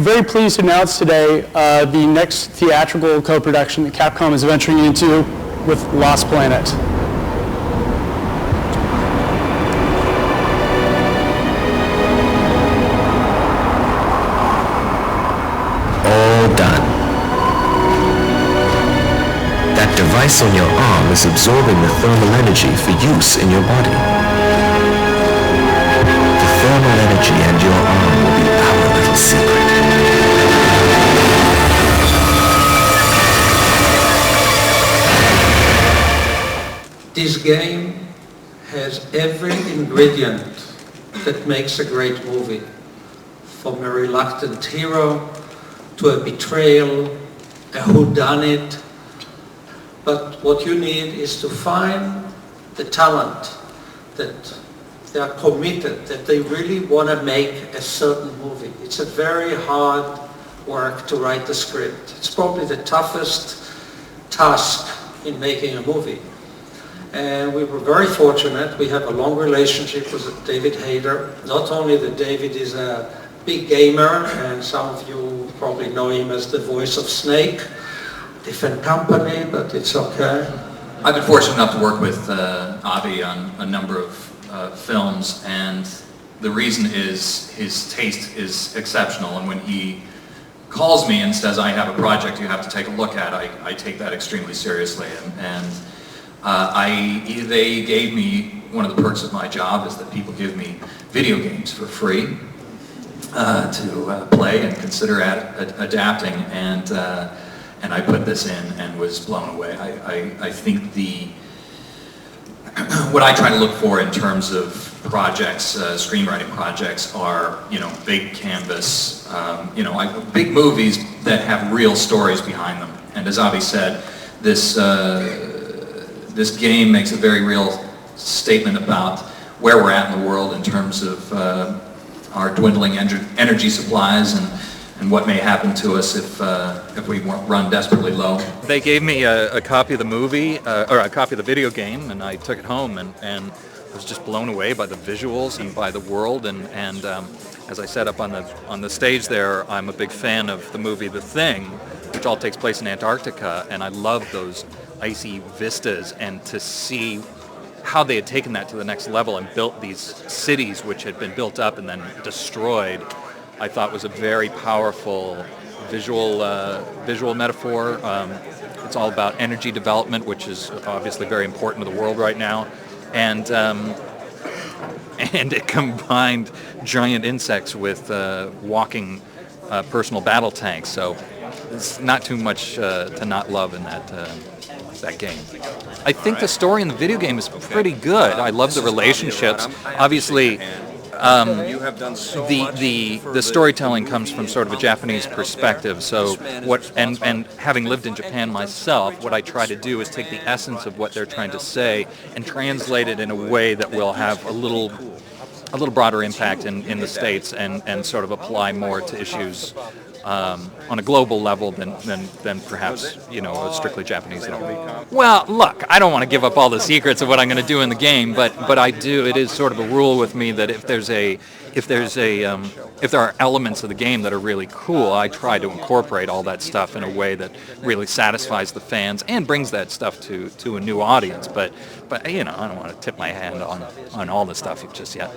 very pleased to announce today the next theatrical co-production that Capcom is venturing into with Lost Planet. All done. That device on your arm is absorbing the thermal energy for use in your body. The thermal energy and your arm will be our little secret. This game has every ingredient that makes a great movie. From a reluctant hero to a betrayal, a whodunit. But what you need is to find the talent that they are committed, that they really want to make a certain movie. It's a very hard work to write the script. It's probably the toughest task in making a movie. And we were very fortunate. We have a long relationship with David Hayter. Not only that David is a big gamer, and some of you probably know him as the voice of Snake. Different company, but it's okay. I've been fortunate enough to work with Avi on a number of films, and the reason is his taste is exceptional, and when he calls me and says, I have a project you have to take a look at, I take that extremely seriously. They gave me, one of the perks of my job is that people give me video games for free to play and consider adapting, and I put this in and was blown away. I think what I try to look for in terms of projects, screenwriting projects, are big canvas, big movies that have real stories behind them. And as Avi said, this game makes a very real statement about where we're at in the world in terms of our dwindling energy supplies and what may happen to us if we run desperately low. They gave me a copy of the movie, or a copy of the video game, and I took it home and was just blown away by the visuals and by the world. And as I said up on the stage there, I'm a big fan of the movie The Thing, which all takes place in Antarctica, and I love those icy vistas, and to see how they had taken that to the next level and built these cities which had been built up and then destroyed, I thought was a very powerful visual metaphor. It's all about energy development, which is obviously very important to the world right now, and it combined giant insects with walking personal battle tanks. So it's not too much to not love in that game. I think the story in the video game is pretty good. I love the relationships. Obviously, the storytelling comes from sort of a Japanese perspective. So and having lived in Japan myself, what I try to do is take the essence of what they're trying to say and translate it in a way that will have a little broader impact in the States, and sort of apply more to issues on a global level than perhaps a strictly Japanese level. Well, look, I don't want to give up all the secrets of what I'm going to do in the game, but I do. It is sort of a rule with me that if there are elements of the game that are really cool, I try to incorporate all that stuff in a way that really satisfies the fans and brings that stuff to a new audience. But I don't want to tip my hand on all the stuff just yet.